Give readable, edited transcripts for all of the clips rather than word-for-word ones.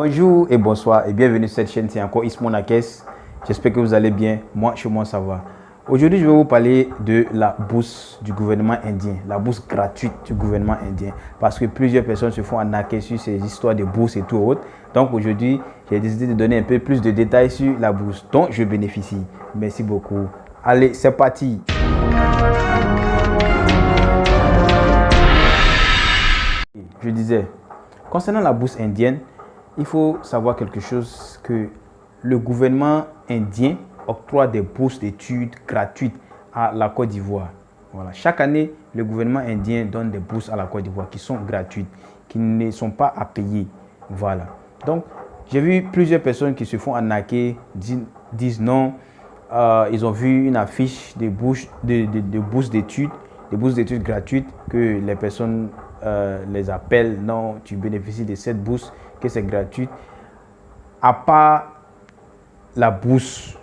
Bonjour et bonsoir et bienvenue sur cette chaîne, c'est encore Ismon Akes. J'espère que vous allez bien, moi chez moi ça va. Aujourd'hui je vais vous parler de la bourse du gouvernement indien, la bourse gratuite du gouvernement indien. Parce que plusieurs personnes se font arnaquer sur ces histoires de bourse et tout autre. Donc aujourd'hui j'ai décidé de donner un peu plus de détails sur la bourse dont je bénéficie. Merci beaucoup. Allez, c'est parti. Je disais, concernant la bourse indienne, il faut savoir quelque chose, que le gouvernement indien octroie des bourses d'études gratuites à la Côte d'Ivoire. Voilà. Chaque année, le gouvernement indien donne des bourses à la Côte d'Ivoire qui sont gratuites, qui ne sont pas à payer. Voilà. Donc, j'ai vu plusieurs personnes qui se font arnaquer, disent non, ils ont vu une affiche de bourses d'études, des bourses d'études gratuites, que les personnes les appellent, non, tu bénéficies de cette bourse, que c'est gratuit. À part la bourse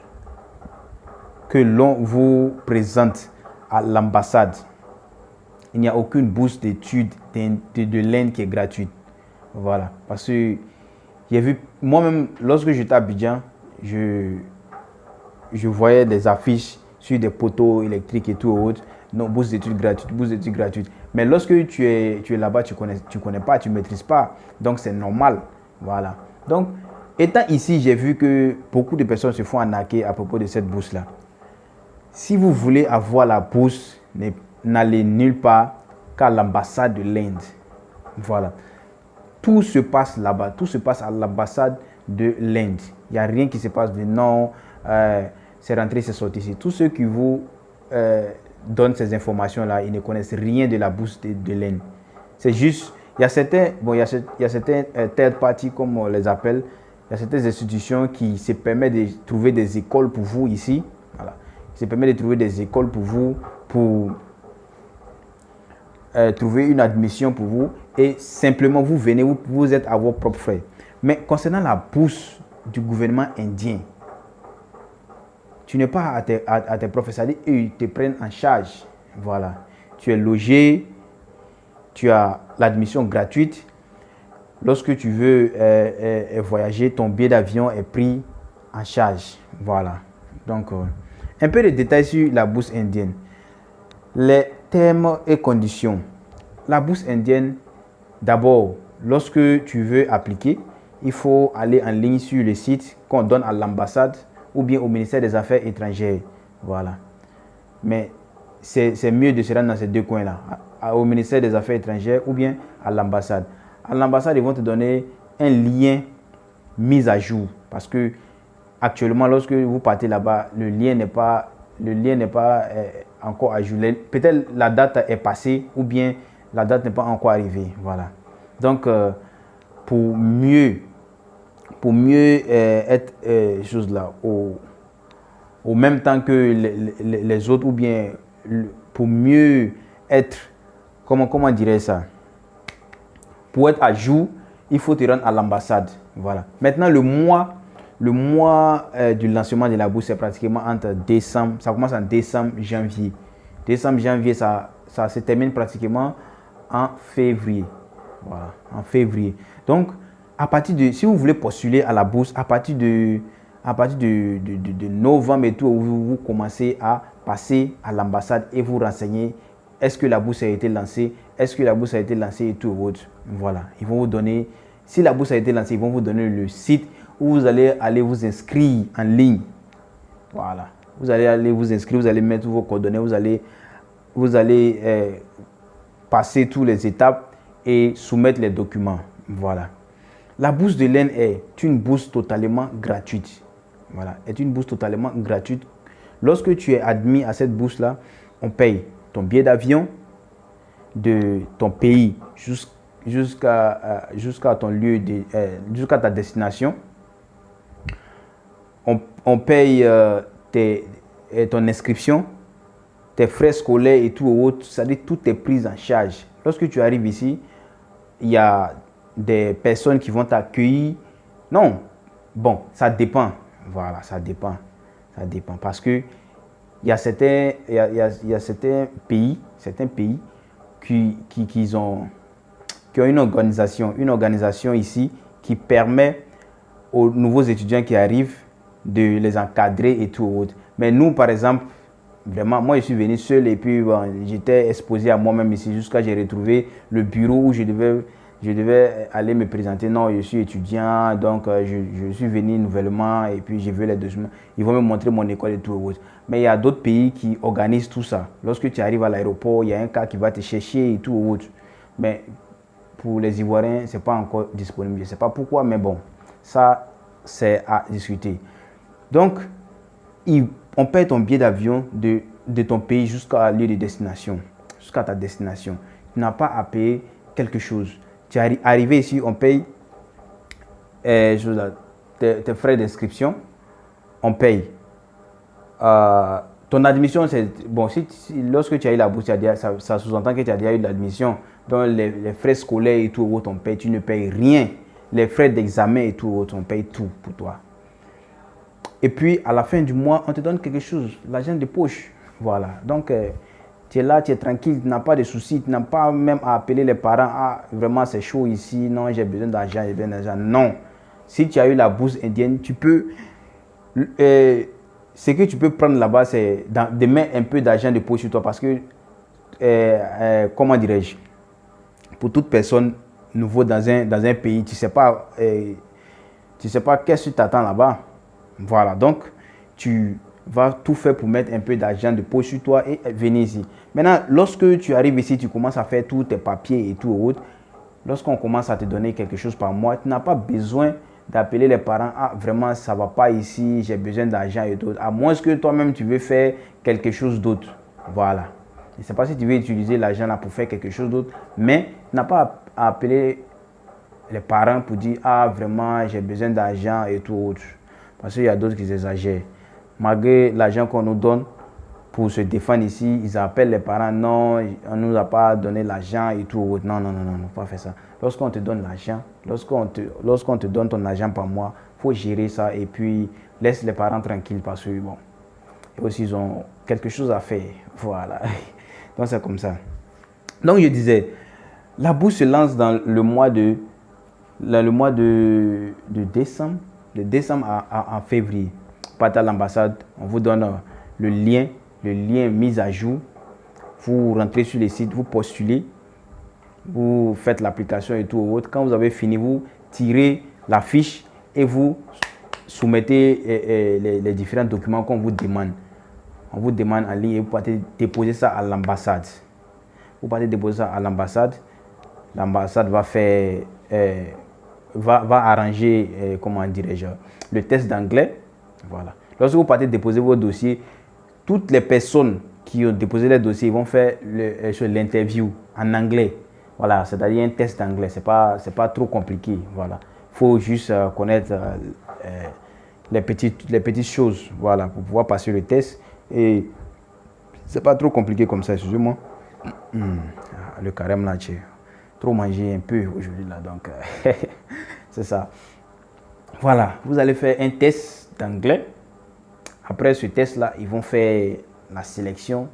que l'on vous présente à l'ambassade, il n'y a aucune bourse d'études de l'Inde qui est gratuite. Voilà. Parce que j'ai vu, moi-même, lorsque j'étais à Abidjan, je voyais des affiches sur des poteaux électriques et tout autre. Non, bourse d'études gratuite, bourse d'études gratuite. Mais lorsque tu es là-bas, tu connais pas, tu maîtrises pas. Donc c'est normal. Voilà. Donc, étant ici, j'ai vu que beaucoup de personnes se font arnaquer à propos de cette bourse-là. Si vous voulez avoir la bourse, n'allez nulle part qu'à l'ambassade de l'Inde. Voilà. Tout se passe là-bas. Tout se passe à l'ambassade de l'Inde. Il n'y a rien qui se passe de non, c'est rentré, c'est sorti ici. Tous ceux qui vous donnent ces informations-là, ils ne connaissent rien de la bourse de l'Inde. C'est juste, il y a certains, third party, comme on les appelle, il y a certaines institutions qui se permettent de trouver des écoles pour vous ici. Voilà. Qui se permettent de trouver des écoles pour vous, pour trouver une admission pour vous. Et simplement, vous venez, vous êtes à vos propres frais. Mais concernant la bourse du gouvernement indien, tu n'es pas à tes professeurs et ils te prennent en charge. Voilà. Tu es logé, tu as l'admission gratuite. Lorsque tu veux voyager, ton billet d'avion est pris en charge. Voilà. Donc, un peu de détails sur la bourse indienne. Les termes et conditions. La bourse indienne, d'abord, lorsque tu veux appliquer, il faut aller en ligne sur le site qu'on donne à l'ambassade ou bien au ministère des Affaires étrangères. Voilà. Mais c'est mieux de se rendre dans ces deux coins-là, au ministère des Affaires étrangères ou bien à l'ambassade. À l'ambassade, ils vont te donner un lien mis à jour. Parce que actuellement, lorsque vous partez là-bas, le lien n'est pas encore à jour. Peut-être la date est passée ou bien la date n'est pas encore arrivée. Voilà. Donc, pour mieux être chose là au même temps que les autres, ou bien pour mieux être, comment dirais ça, pour être à jour, il faut te rendre à l'ambassade. Voilà. Maintenant, le mois du lancement de la bourse, c'est pratiquement entre décembre, ça commence en décembre, janvier. Décembre, janvier, ça se termine pratiquement en février. Voilà, en février. Donc, à partir de, si vous voulez postuler à la bourse, à partir de novembre et tout, vous commencez à passer à l'ambassade et vous renseigner, est-ce que la bourse a été lancée, est-ce que la bourse a été lancée et tout autre. Voilà, ils vont vous donner, si la bourse a été lancée, ils vont vous donner le site où vous allez aller vous inscrire en ligne. Voilà, vous allez aller vous inscrire, vous allez mettre vos coordonnées, vous allez passer toutes les étapes et soumettre les documents. Voilà. La bourse de l'Inde est une bourse totalement gratuite. Voilà, est une bourse totalement gratuite. Lorsque tu es admis à cette bourse-là, on paye ton billet d'avion de ton pays jusqu'à ton lieu jusqu'à ta destination. On paye ton inscription, tes frais scolaires et tout autre, c'est-à-dire tout est pris en charge. Lorsque tu arrives ici, il y a des personnes qui vont t'accueillir. Non, bon, ça dépend. Voilà, ça dépend. Ça dépend. Parce que il y a certains pays qui ont une organisation ici qui permet aux nouveaux étudiants qui arrivent de les encadrer et tout. Mais nous, par exemple, vraiment, moi, je suis venu seul et puis bon, j'étais exposé à moi-même ici jusqu'à j'ai retrouvé le bureau où je devais aller me présenter. Non, je suis étudiant, donc je suis venu nouvellement et puis j'ai vu les documents. Ils vont me montrer mon école et tout. Mais il y a d'autres pays qui organisent tout ça. Lorsque tu arrives à l'aéroport, il y a un cas qui va te chercher et tout. Mais pour les Ivoiriens, ce n'est pas encore disponible. Je ne sais pas pourquoi, mais bon, ça, c'est à discuter. Donc, on paye ton billet d'avion de ton pays jusqu'à lieu de destination, jusqu'à ta destination. Tu n'as pas à payer quelque chose. Tu es arrivé ici, on paye tes frais d'inscription, on paye. Ton admission, c'est bon. Lorsque tu as eu la bourse, ça sous-entend que tu as déjà eu l'admission. Donc les frais scolaires et tout, on paye. Tu ne payes rien. Les frais d'examen et tout, on paye tout pour toi. Et puis à la fin du mois, on te donne quelque chose, l'argent de poche. Voilà. Donc tu es là, tu es tranquille, tu n'as pas de soucis, tu n'as pas même à appeler les parents. Ah, vraiment c'est chaud ici, non, j'ai besoin d'argent, j'ai besoin d'argent. Non. Si tu as eu la bourse indienne, tu peux. Ce que tu peux prendre là-bas, c'est de mettre un peu d'argent de poche sur toi parce que, comment dirais-je, pour toute personne nouveau dans un pays, tu ne sais pas, qu'est-ce que tu attends là-bas. Voilà, donc tu vas tout faire pour mettre un peu d'argent de poche sur toi et venir ici. Maintenant, lorsque tu arrives ici, tu commences à faire tous tes papiers et tout. Lorsqu'on commence à te donner quelque chose par mois, tu n'as pas besoin d'appeler les parents. Ah, vraiment, ça ne va pas ici, j'ai besoin d'argent et tout. À moins que toi-même, tu veux faire quelque chose d'autre. Voilà. Je ne sais pas si tu veux utiliser l'argent là pour faire quelque chose d'autre, mais tu n'as pas à appeler les parents pour dire, ah, vraiment, j'ai besoin d'argent et tout. Parce qu'il y a d'autres qui exagèrent. Malgré l'argent qu'on nous donne pour se défendre ici, ils appellent les parents, non, on ne nous a pas donné l'argent et tout. Non, non, non, non, non, pas faire ça. Lorsqu'on te donne l'argent, lorsqu'on te donne ton argent par mois, il faut gérer ça et puis laisse les parents tranquilles parce que, bon, et aussi ils ont quelque chose à faire. Voilà. Donc c'est comme ça. Donc je disais, la bourse se lance dans le mois de décembre. De décembre à février. Partez à l'ambassade, on vous donne le lien mis à jour. Vous rentrez sur le site, vous postulez, vous faites l'application et tout. Quand vous avez fini, vous tirez la fiche et vous soumettez les différents documents qu'on vous demande. On vous demande en ligne et vous partez déposer ça à l'ambassade. Vous partez déposer ça à l'ambassade. L'ambassade va faire... va arranger, comment dirais-je, le test d'anglais. Voilà. Lorsque vous partez déposer vos dossiers, toutes les personnes qui ont déposé les dossiers vont faire l'interview en anglais. Voilà, c'est-à-dire un test d'anglais. C'est pas trop compliqué. Voilà. Il faut juste connaître les petites choses, voilà, pour pouvoir passer le test. Et c'est pas trop compliqué comme ça, excusez-moi. Le carême là, j'ai trop mangé un peu aujourd'hui là, donc c'est ça. Voilà, vous allez faire un test d'anglais. Après ce test là, ils vont faire la sélection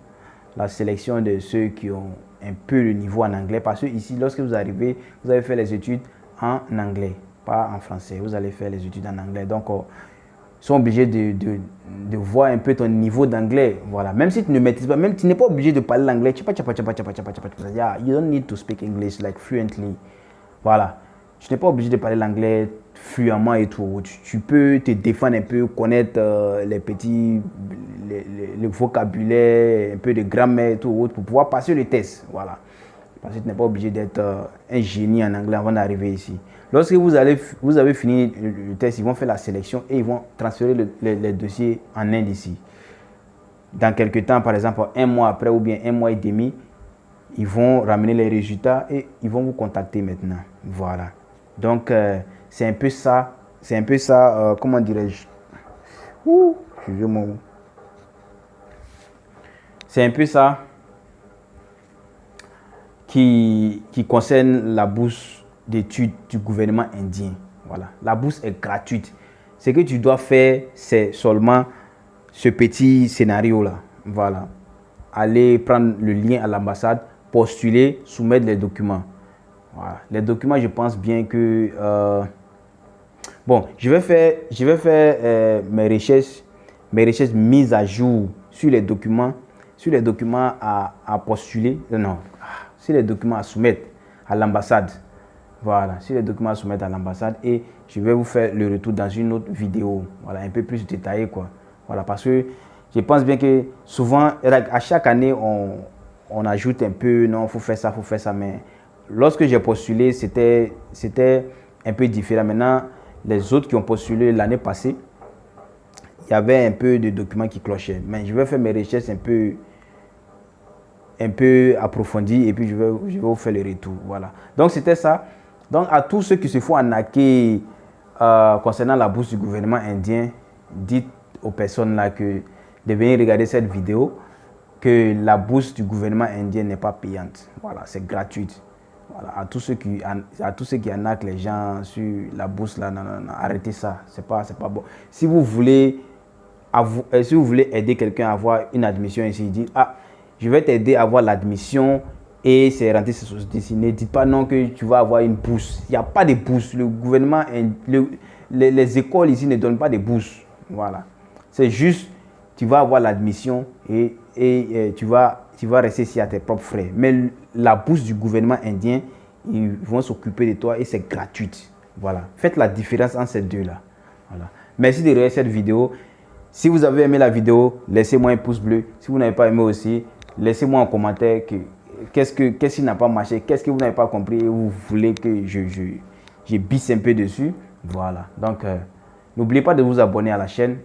de ceux qui ont un peu le niveau en anglais. Parce que ici, lorsque vous arrivez, vous allez faire les études en anglais, pas en français. Vous allez faire les études en anglais. Donc, ils sont obligés de voir un peu ton niveau d'anglais. Voilà. Même si tu ne maîtrises pas, même tu n'es pas obligé de parler l'anglais. You don't need to speak English like fluently. Voilà. Tu n'es pas obligé de parler l'anglais fluemment et tout. Tu peux te défendre un peu, connaître le vocabulaire, un peu de grammaire et tout pour pouvoir passer le test. Voilà. Parce que tu n'es pas obligé d'être un génie en anglais avant d'arriver ici. Lorsque vous avez fini le test, ils vont faire la sélection et ils vont transférer les dossiers en Inde ici. Dans quelques temps, par exemple, un mois après ou bien un mois et demi, ils vont ramener les résultats et ils vont vous contacter maintenant. Voilà. Donc, c'est un peu ça. Comment dirais-je? C'est un peu ça qui concerne la bourse d'études du gouvernement indien. Voilà. La bourse est gratuite. Ce que tu dois faire, c'est seulement ce petit scénario-là. Voilà. Aller prendre le lien à l'ambassade, postuler, soumettre les documents. Voilà. Les documents, je pense bien que Bon, je vais faire mes recherches mises à jour sur les documents à postuler, non, sur les documents à soumettre à l'ambassade. Voilà, sur les documents à soumettre à l'ambassade, et je vais vous faire le retour dans une autre vidéo, voilà, un peu plus détaillée, quoi. Voilà, parce que je pense bien que souvent, à chaque année, on ajoute un peu, non, il faut faire ça, mais lorsque j'ai postulé, c'était un peu différent. Maintenant, les autres qui ont postulé l'année passée, il y avait un peu de documents qui clochaient. Mais je vais faire mes recherches un peu approfondies, et puis je vais vous faire le retour. Voilà. Donc, c'était ça. Donc, à tous ceux qui se font arnaquer concernant la bourse du gouvernement indien, dites aux personnes là que de venir regarder cette vidéo, que la bourse du gouvernement indien n'est pas payante. Voilà, c'est gratuit. Voilà, à tous ceux qui arnaquent les gens sur la bourse là, non, arrêtez ça. C'est pas bon. Si vous voulez aider quelqu'un à avoir une admission ici, il dit je vais t'aider à avoir l'admission et c'est rentrer cette société. Ne dites pas non que tu vas avoir une bourse. Il n'y a pas de bourse. Le gouvernement, les écoles ici ne donnent pas de bourse. Voilà. C'est juste, tu vas avoir l'admission et tu vas rester ici à tes propres frais. Mais la bourse du gouvernement indien, ils vont s'occuper de toi et c'est gratuit. Voilà. Faites la différence entre ces deux-là. Voilà. Merci de regarder cette vidéo. Si vous avez aimé la vidéo, laissez-moi un pouce bleu. Si vous n'avez pas aimé aussi, laissez-moi en commentaire qu'est-ce qui n'a pas marché, qu'est-ce que vous n'avez pas compris et vous voulez que je bisse un peu dessus. Voilà. Donc, n'oubliez pas de vous abonner à la chaîne.